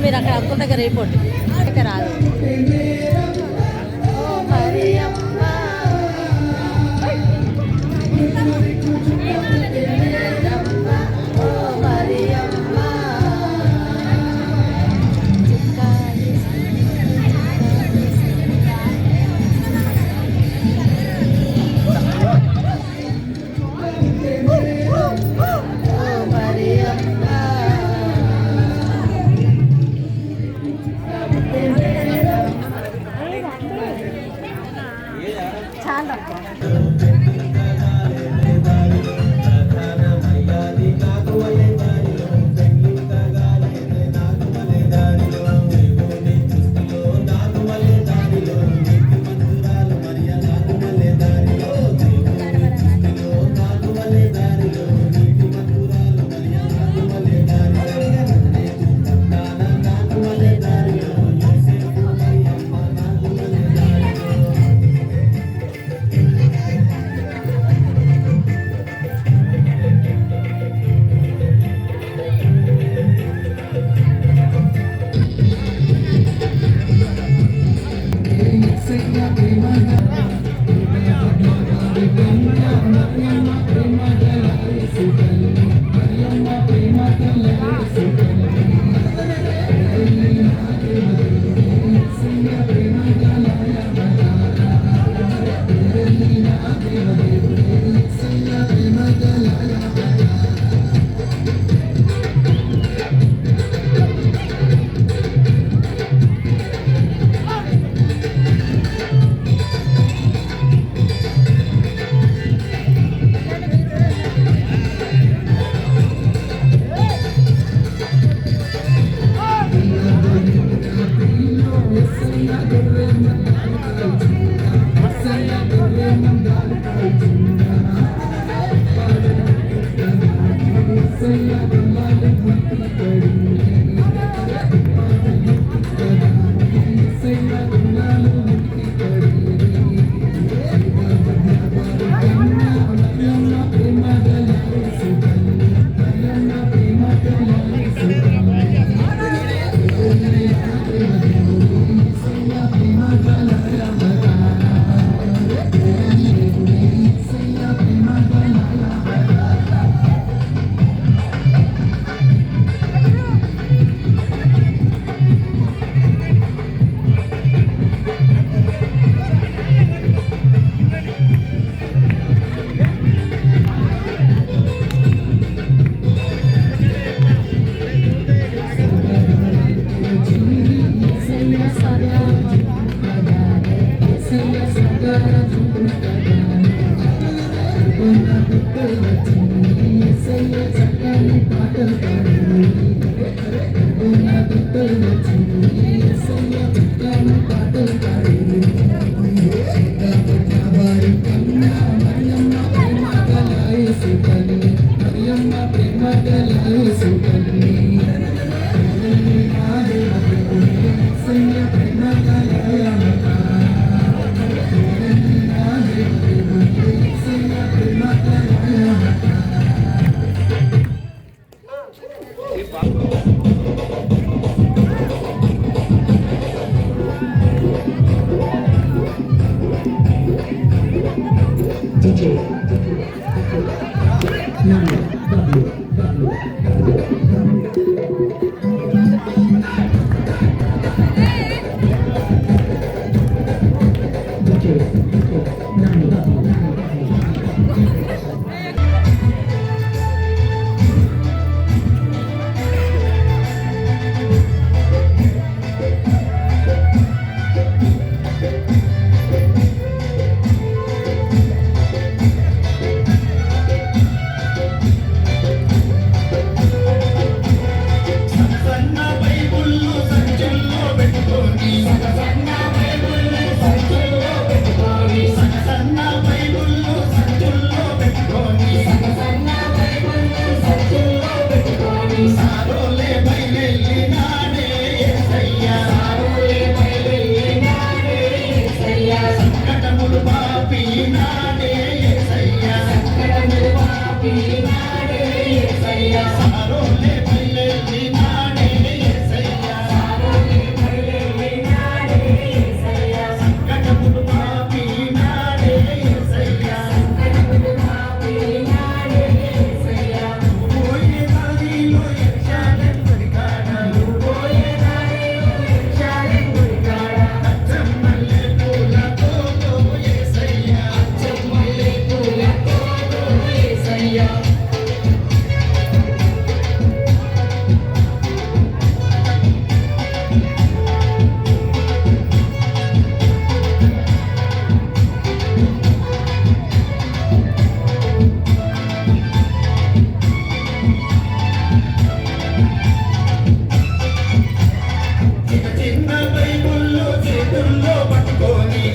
మీరు అక్కడ అంకుల్ దగ్గర అయిపోండి ఇక్కడ రాదు.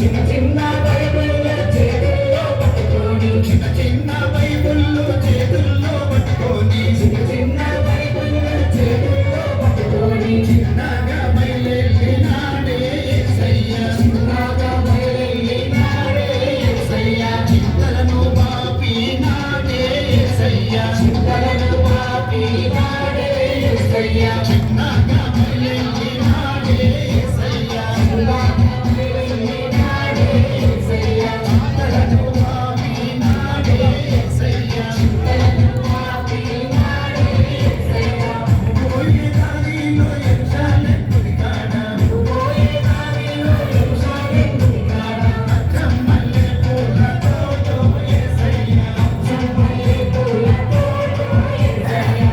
చిన్న చిన్న బైబిళ్ళు చేతుల్లో పట్టుకొని చిన్న చిన్న బైబిళ్ళు చేతుల్లో పట్టుకొని చిన్న చిన్న బైబిళ్ళు చేతుల్లో పట్టుకొని చిన్నగా బయలుదేరినాడే యేసయ్య చిన్నగా బయలుదేరినాడే యేసయ్య చింతలను బాపినాడే యేసయ్య చింతలను బాపినాడే యేసయ్య చిన్నగా బయలుదేరినాడే యేసయ్య చిన్నగా బయలుదేరినాడే యేసయ్య చింతలను బాపినాడే యేసయ్య చింతలను బాపినాడే యేసయ్య పోయే దారిలో ఎర్షాలెత్తుని కాడ పోయే దారిలో ఎర్షాలెత్తుని కాడ అచ్చమ్మల్లె పూల తోటో యేసయ్య అచ్చమ్మల్లె పూల తోటో యేసయ్య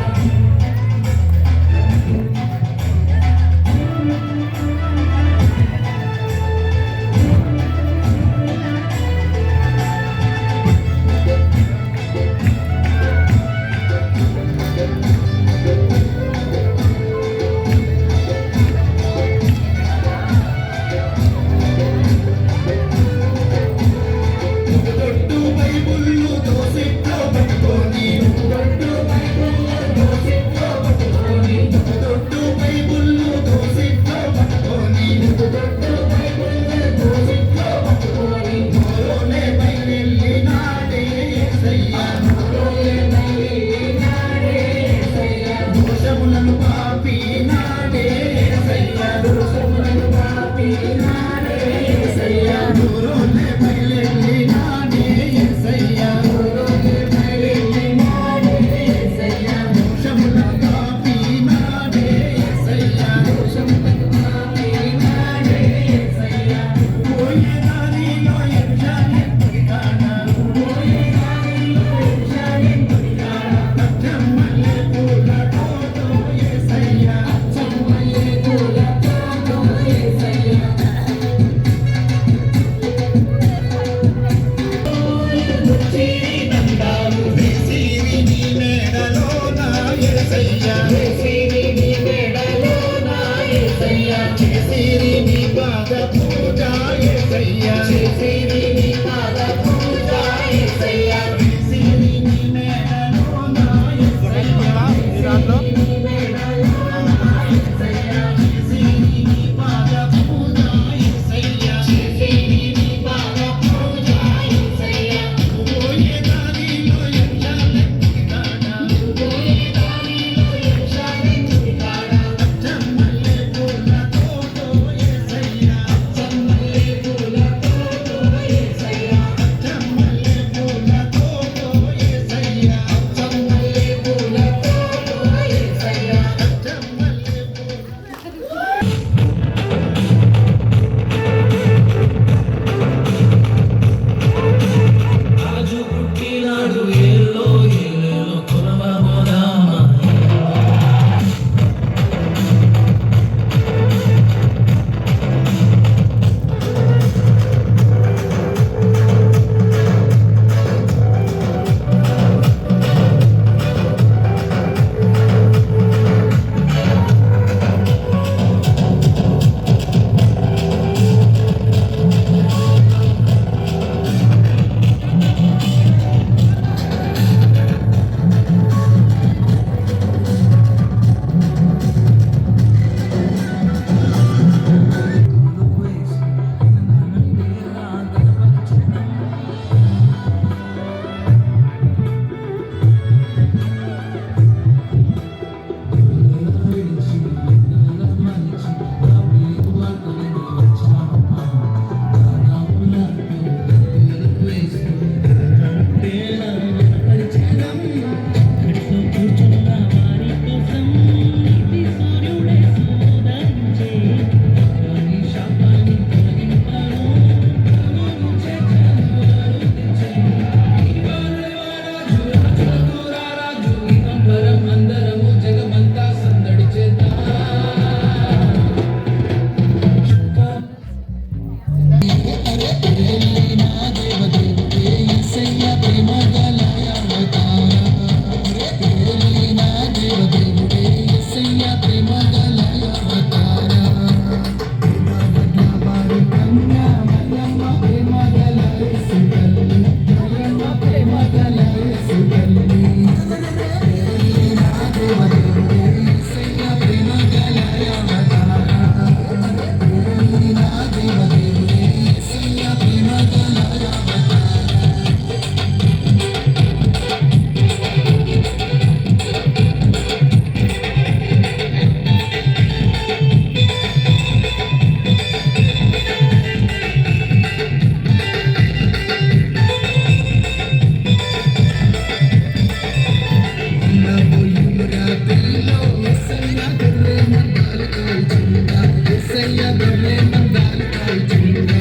మందాలు కాల్చుంటా ఎస్సయ్య గొర్రె మందాలు కాల్చుంటా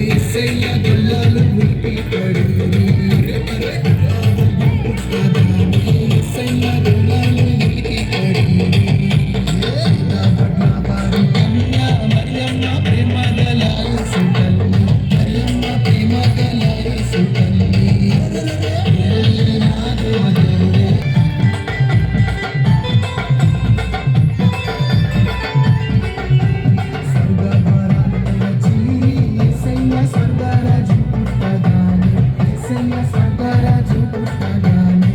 ఎస్సయ్య గొల్లాలు ఉలిపి పడి ఎస్సయ్య గొల్లాలు ఉలిపి పడి మరియమ్మ ప్రేమ గలాయి సుతల్లి మరియమ్మ ప్రేమ గలాయి సుతల్లి నా దేవదేవుడే స్వర్గద్వారాల చీరి యేసయ్య స్వర్గరాజు పుట్టగానే యేసయ్య స్వర్గరాజు పుట్టగానే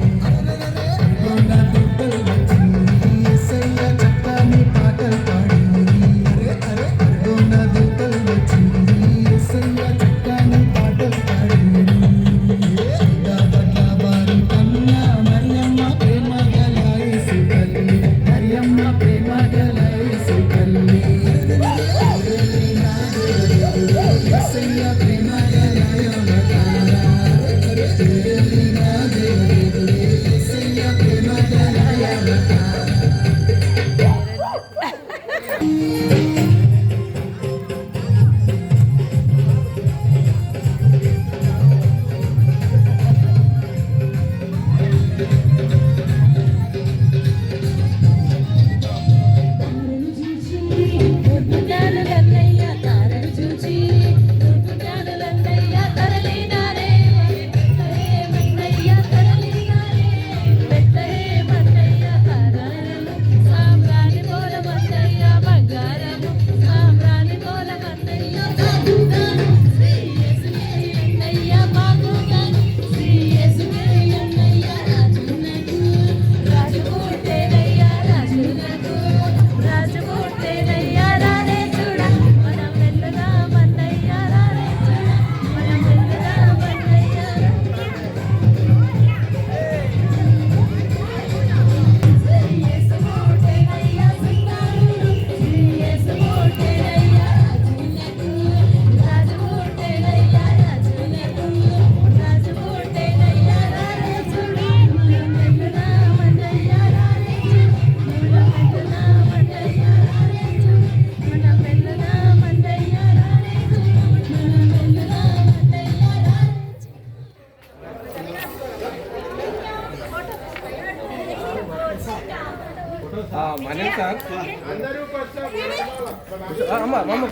కొండ తొట్టలు చీరి యేసయ్య చక్కని పాటలు పాడి కొండ తొట్టలు చీరి యేసయ్య చక్కని పాటలు పాడి బారు కన్యా మరియమ్మ ప్రేమ గలాయి సుతల్లి మరియమ్మ ప్రేమ గలాయి సుతల్లి ఎస్సయ్య ప్రేమ గలాయ అవతారా నా దేవుడే ఎస్సయ్య ప్రేమ గలాయ అవతారా జ్ఞానులన్నయ్య తారను చూచి జ్ఞానులన్నయ్య తరలినారే మన్నయ్య తరలినారే పెట్టే మన్నయ్య తారను సామ్రాణి పోల మన్నయ్య బంగారము సామ్రాణి పోల మన్నయ్య శ్రీ యేసువే అన్నయ్య బాగుగాను శ్రీ యేసువే అన్నయ్య రాజునకు రాజు పుట్టేనయ్య రాజునకు రాజు పుట్టేనయ్య రారే చూడ మనం వెళ్ళదాం అన్నయ్య రారే చూడ మనం వెళ్ళదాం అన్నయ్య శ్రీ యేసు పుట్టేనయ్య సుందరుడు శ్రీ యేసు పుట్టేనయ్య రాజునకు రాజు పుట్టేనయ్య రాజునకు రాజు పుట్టేనయ్య రారే చూడ మనం వెళ్ళదాం అన్నయ్య రారే చూడ మనం వెళ్ళదాం అన్నయ్య రారే చూడ మనం వెళ్ళదాం అన్నయ్య రారే చూడ మనం వెళ్ళదాం అన్నయ్య రారే మనీ సార్ అమ్మ అమ్మ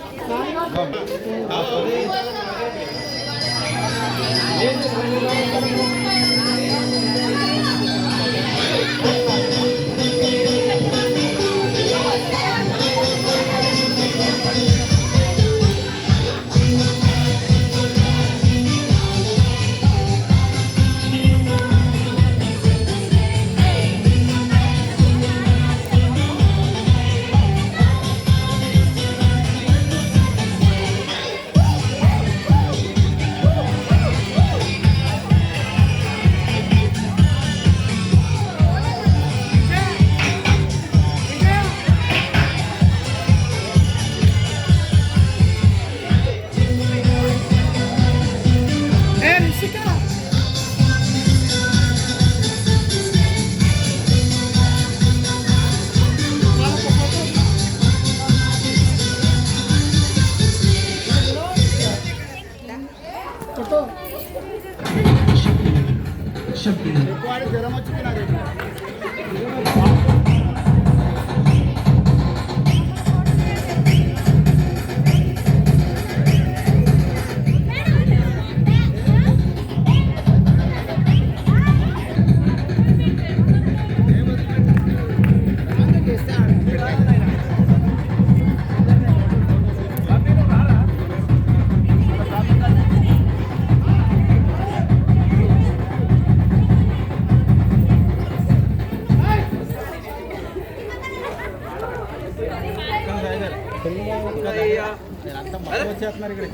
వచ్చేస్తున్నారు ఇక్కడ.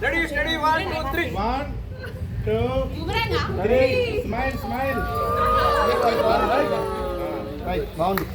రెడీ 1 2 3 2 3 స్మైల్ స్మైల్ రైట్ బాగుంది